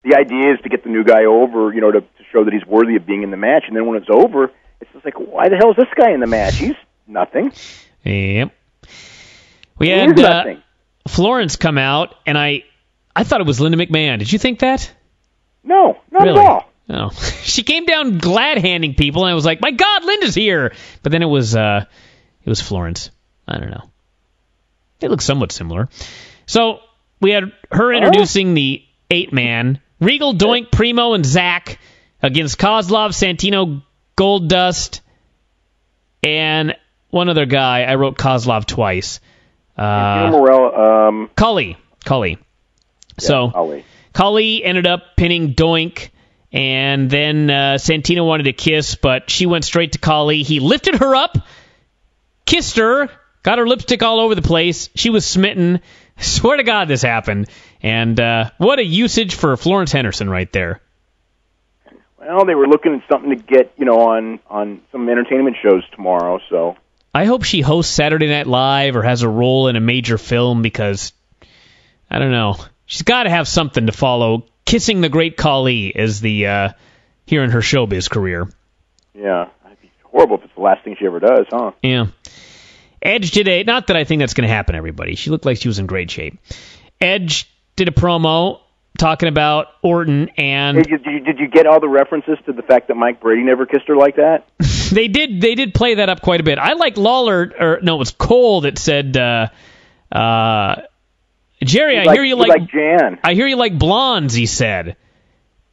the idea is to get the new guy over, to show that he's worthy of being in the match. And then when it's over, it's just like, why the hell is this guy in the match? He's nothing. Yep. We had Florence come out, and I thought it was Linda McMahon. Did you think that? No, not really? At all. No. She came down glad-handing people, and I was like, my God, Linda's here! But then it was Florence. I don't know. They look somewhat similar. So we had her introducing the 8-man, Regal, Doink, Primo, and Zach against Kozlov, Santino, Goldust, and one other guy. I wrote Kozlov twice. Morel, Cully. Yeah, So Cully ended up pinning Doink, and then Santino wanted to kiss, but she went straight to Cully. He lifted her up, kissed her, got her lipstick all over the place. She was smitten. Swear to God this happened. And what a usage for Florence Henderson right there. Well, they were looking at something to get, on some entertainment shows tomorrow, so. I hope she hosts Saturday Night Live or has a role in a major film because, I don't know, she's got to have something to follow. Kissing the Great Khali is the here in her showbiz career. Yeah, it'd be horrible if it's the last thing she ever does, huh? Yeah. Edge did not that I think that's going to happen, everybody. She looked like she was in great shape. Edge did a promo talking about Orton and... Hey, did you get all the references to the fact that Mike Brady never kissed her like that? They did play that up quite a bit. I like Lawler, it was Cole that said, Jerry, I hear you like Jan. I hear you like blondes, he said.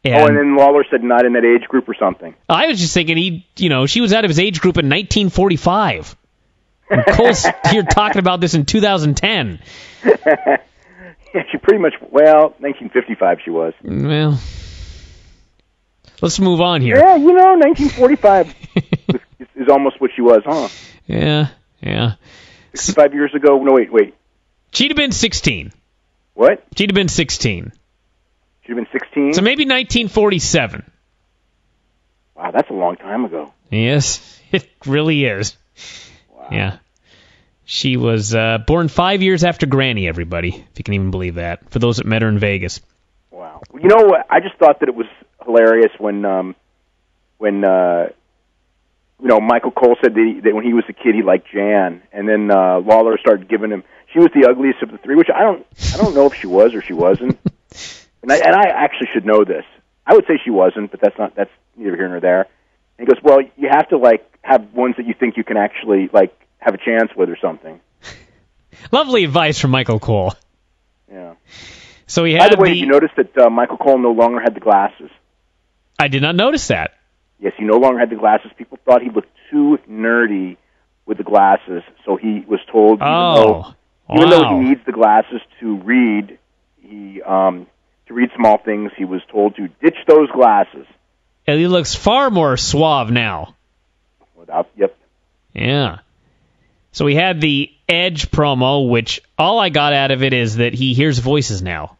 And then Lawler said not in that age group or something. I was just thinking she was out of his age group in 1945. And Cole's here talking about this in 2010. Yeah, she pretty much, 1955 she was. Well, let's move on here. Yeah, 1945 is almost what she was, huh? Yeah. 65 years ago? No, wait. She'd have been 16. What? She'd have been 16. She'd have been 16? So maybe 1947. Wow, that's a long time ago. Yes, it really is. Wow. Yeah. She was born 5 years after Granny, everybody, if you can even believe that, for those that met her in Vegas. Wow. You know what? I just thought that it was hilarious when Michael Cole said that when he was a kid he liked Jan, and then Lawler started giving him. She was the ugliest of the three, which I don't know if she was or she wasn't. and I actually should know this. I would say she wasn't, but that's neither here nor there. And he goes, well, you have to have ones that you think you can actually have a chance with or something. Lovely advice from Michael Cole. Yeah. So he had. By the way, did you notice that Michael Cole no longer had the glasses? I did not notice that. Yes, he no longer had the glasses. People thought he looked too nerdy with the glasses, so he was told, even though he needs the glasses to read, to read small things, he was told to ditch those glasses. And he looks far more suave now. Yep. Yeah. So we had the Edge promo, which all I got out of it is that he hears voices now.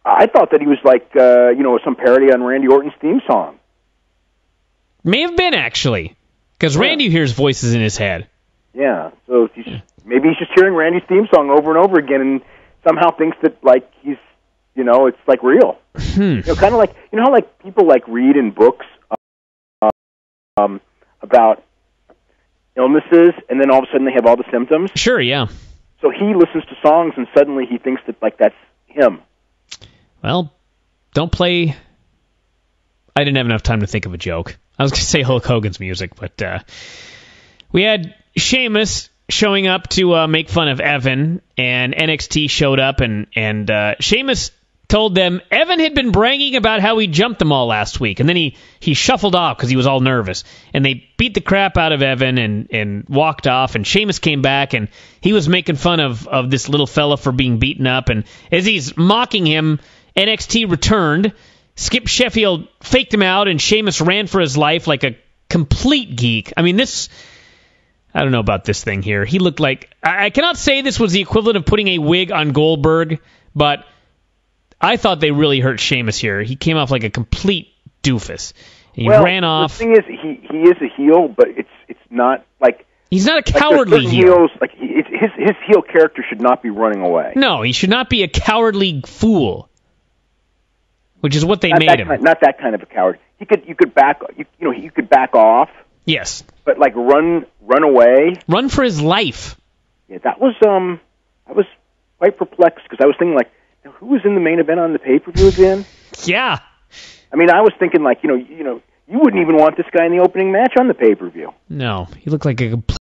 I thought that he was some parody on Randy Orton's theme song. May have been, actually, because Randy hears voices in his head. Yeah, so maybe he's just hearing Randy's theme song over and over again and somehow thinks that, he's, it's, real. Kind of how, people, read in books about illnesses, and then all of a sudden they have all the symptoms. Sure, yeah. So he listens to songs, and suddenly he thinks that, that's him. Well, don't play... I didn't have enough time to think of a joke. I was going to say Hulk Hogan's music, but we had Sheamus showing up to make fun of Evan, and NXT showed up, and Sheamus told them Evan had been bragging about how he jumped them all last week, and then he shuffled off because he was all nervous, and they beat the crap out of Evan and walked off, and Sheamus came back, and he was making fun of this little fella for being beaten up, and as he's mocking him, NXT returned. Skip Sheffield faked him out, and Sheamus ran for his life like a complete geek. I mean, I don't know about this thing here. He looked like... I cannot say this was the equivalent of putting a wig on Goldberg, but I thought they really hurt Sheamus here. He came off like a complete doofus. He ran off. The thing is, he is a heel, but it's not like... He's not a cowardly heel. His heel character should not be running away. No, he should not be a cowardly fool. which is what they not made him. Not that kind of a coward. You could back off. Yes. But like run away. Run for his life. Yeah, I was quite perplexed because I was thinking like, now, who was in the main event on the pay-per-view again? Yeah. I mean, I was thinking like, you wouldn't even want this guy in the opening match on the pay-per-view. No, he looked like a